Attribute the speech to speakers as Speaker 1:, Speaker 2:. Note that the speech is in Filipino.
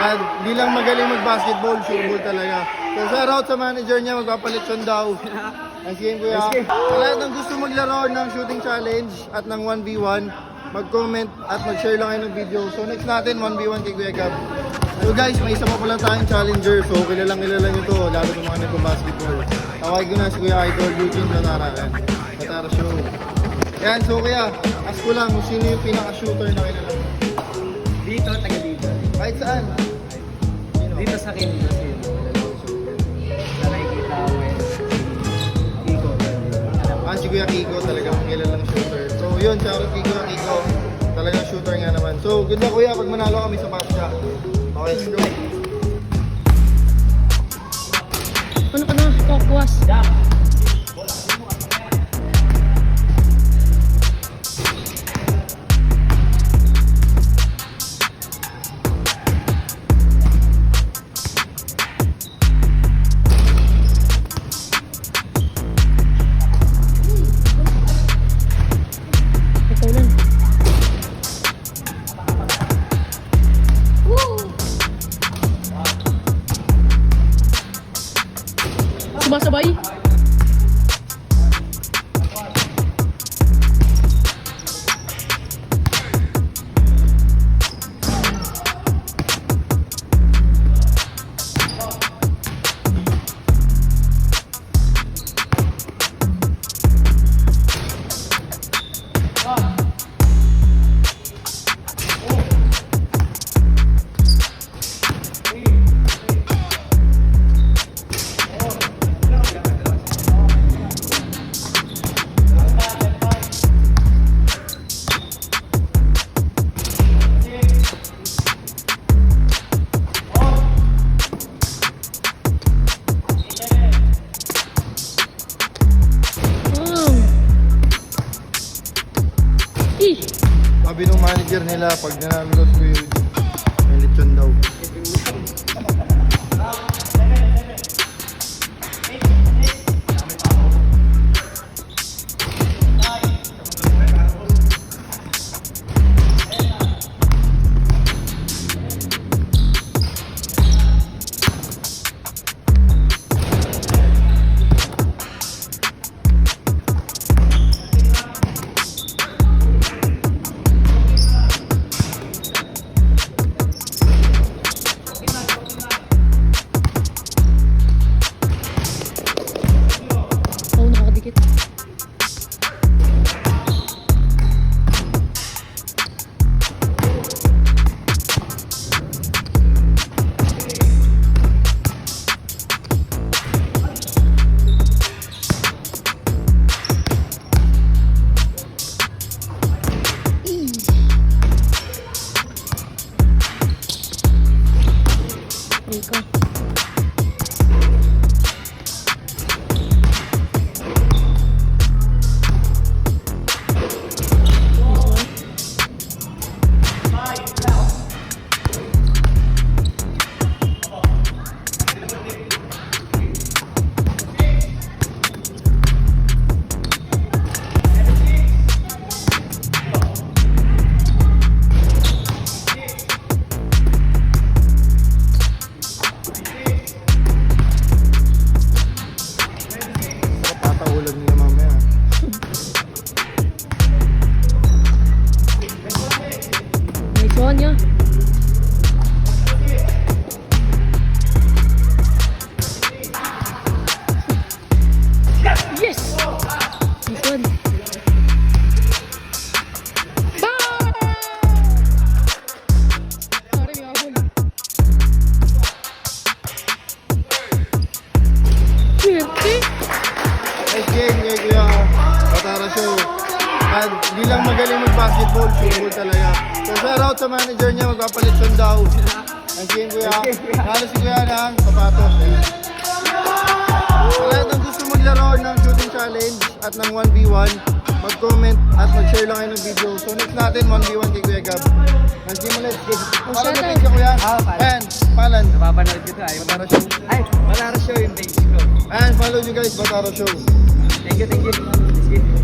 Speaker 1: At di lang magaling mag-basketball, shootball talaga. So shoutout sa manager niya, magpapalit siya daw. Ang sige kuya. Sa lahat ng gusto maglaro ng shooting challenge at ng 1v1, mag-comment at mag-share lang kayo ng video. So next natin, 1v1 kay Kuya Gab. So guys, may isa pa pala tayong challenger. So kilalang nyo to, lalo sa mga nagpa-basketball. Tawag ko na si Kuya Idol, Eugene Batara. Batara Show. Yan, so kaya, ask ko lang kung sino yung pinaka-shooter na kilala.
Speaker 2: Dito, taga dito.
Speaker 1: Kahit saan. Sino?
Speaker 2: Dito sa akin, kasi sa nakikita ko Kiko.
Speaker 1: Si Kuya Kiko talagang kilalang shooter. So yun, shoutout kay Kuya Kiko. Talagang shooter nga naman. So good luck kuya, pag manalo kami sa pasya. Okay, let's go.
Speaker 3: Ano ka na? Focus. Ikaw lang. Sumasabay.
Speaker 1: Sabi nung manager nila, pag nanalo ko si Kuya Eugene, may lechon daw.
Speaker 3: Oo, nakakadikit. Ika.
Speaker 1: Tataulag niya mamaya.
Speaker 3: Nice one, yeah. Yes! Nice one. Bang! Sorry, may abol. Swerte.
Speaker 1: Nice game kay Kuya Batara Show. At di lang magaling mag-basketball, shootball talaga. So shoutout sa manager niya, magpapalit siya daw. Nice game kuya. Lalo si Kuya ng sapatos. Sa lahat ng gusto maglaro ng shooting challenge at ng 1v1, mag-comment at mag-share lang kayo ng video. So next natin, 1v1 kay Kuya Gab. Nice game ulit. Follow na page ka kuya. Ayan, palan.
Speaker 2: Napapanood ko ito.
Speaker 1: Batara Show.
Speaker 2: Ay, Batara Show yung page ko.
Speaker 1: Ayan, follow nyo guys, Batara Show.
Speaker 2: Thank you. Sige.